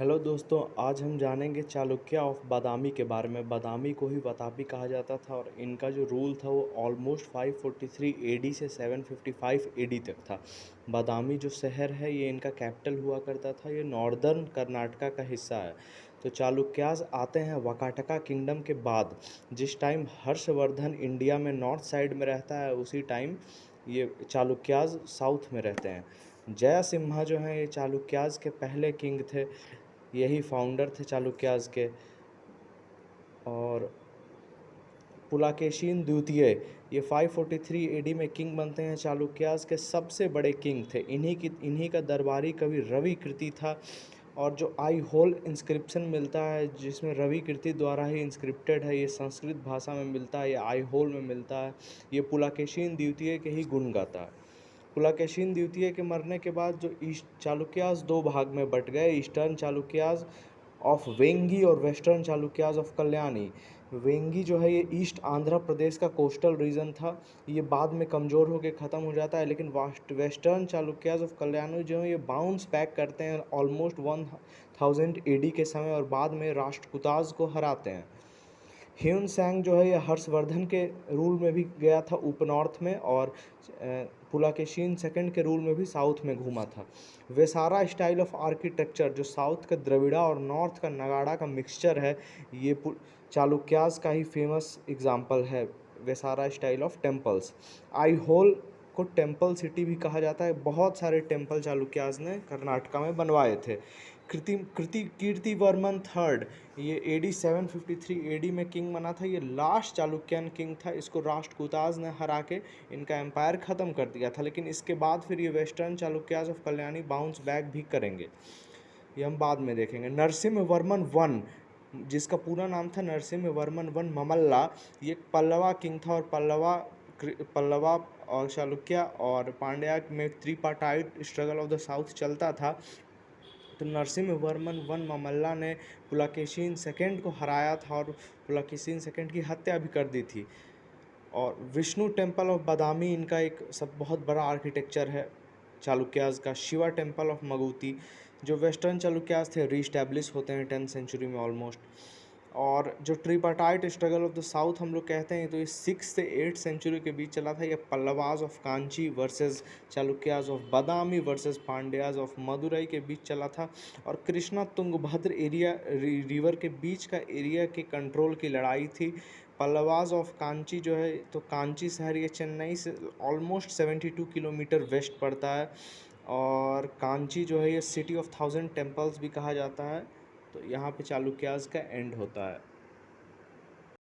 Hello दोस्तों, आज हम जानेंगे चालुक्य ऑफ बादामी के बारे में। बादामी को ही वतापी कहा जाता था और इनका जो रूल था वो ऑलमोस्ट 543 एडी से 755 एडी तक था। बादामी जो शहर है ये इनका कैपिटल हुआ करता था। ये नॉर्दर्न कर्नाटका का हिस्सा है। तो चालुक्यास आते हैं वाकाटका किंगडम के बाद। जिस टाइम हर्षवर्धन इंडिया में नॉर्थ साइड में रहता है उसी टाइम ये चालुक्यास साउथ में रहते हैं। जयसिम्हा जो हैं ये चालुक्यास के पहले किंग थे, यही फाउंडर थे चालुक्यास के। और पुलाकेशिन द्वितीय ये 543 एडी में किंग बनते हैं। चालुक्यास के सबसे बड़े किंग थे। इन्हीं का दरबारी कवि रवि कृति था। और जो आई होल इंस्क्रिप्शन मिलता है जिसमें रवि कृति द्वारा ही इंस्क्रिप्टेड है, ये संस्कृत भाषा में मिलता है, ये आई होल में मिलता है। ये पुलाकेशिन द्वितीय के ही गुण गाता है। पुलाकेशिन द्वितीय के मरने के बाद जो ईस्ट चालुक्यास दो भाग में बट गए, ईस्टर्न चालुक्यास ऑफ वेंगी और वेस्टर्न चालुक्यास ऑफ कल्याणी। वेंगी जो है ये ईस्ट आंध्र प्रदेश का कोस्टल रीजन था। ये बाद में कमज़ोर होकर ख़त्म हो जाता है, लेकिन वेस्टर्न चालुक्यास ऑफ कल्याणी जो है ये बाउंस बैक करते हैं ऑलमोस्ट 1000 एडी के समय और बाद में राष्ट्रकूटाज को हराते हैं। ह्यून सैंग जो है ये हर्षवर्धन के रूल में भी गया था ऊपर नॉर्थ में, और पुलाकेशिन सेकंड के रूल में भी साउथ में घूमा था। वेसारा स्टाइल ऑफ आर्किटेक्चर जो साउथ का द्रविड़ा और नॉर्थ का नगाड़ा का मिक्सचर है, ये चालुक्यास का ही फेमस एग्जाम्पल है। Vesara style of temples, Aihole को टेम्पल सिटी भी कहा जाता है। बहुत सारे टेम्पल चालुक्यास ने कर्नाटका में बनवाए थे। कीर्तिवर्मन थर्ड ये एडी 753 एडी में किंग बना था। ये लास्ट चालुक्यन किंग था। इसको राष्ट्रकूटाज ने हरा के इनका एम्पायर ख़त्म कर दिया था, लेकिन इसके बाद फिर ये western Chalukyas of Kalyani bounce back भी करेंगे, ये हम बाद में देखेंगे। नरसिम्हवर्मन वन जिसका पूरा नाम था नरसिम्हवर्मन वन ममल्ला, ये पल्लवा किंग था। और पल्लवा और चालुक्य और पांड्या में त्रिपार्टाइट स्ट्रगल ऑफ द साउथ चलता था। तो नरसिम्हवर्मन वन ममल्ला ने पुलाकेशिन सेकंड को हराया था और पुलाकेशिन सेकंड की हत्या भी कर दी थी। और विष्णु टेम्पल ऑफ बादामी इनका एक सब बहुत बड़ा आर्किटेक्चर है चालुक्यास का। शिवा टेम्पल ऑफ मगुती जो वेस्टर्न चालुक्यास थे रीस्टैब्लिश होते हैं 10th सेंचुरी में ऑलमोस्ट। और जो ट्रिपार्टाइट स्ट्रगल ऑफ द साउथ हम लोग कहते हैं, तो ये 6 से 8 सेंचुरी के बीच चला था। ये Pallavas of Kanchi versus Chalukyas of Badami versus Pandyas of Madurai के बीच चला था। और कृष्णा तुंगभद्र एरिया रिवर के बीच का एरिया के कंट्रोल की लड़ाई थी। पल्लवाज ऑफ कांची जो है, तो कांची शहर ये चेन्नई से ऑलमोस्ट 72 किलोमीटर वेस्ट पड़ता है। और कांची जो है ये सिटी ऑफ 1000 टेम्पल्स भी कहा जाता है। तो यहाँ पे चालुक्यास का एंड होता है।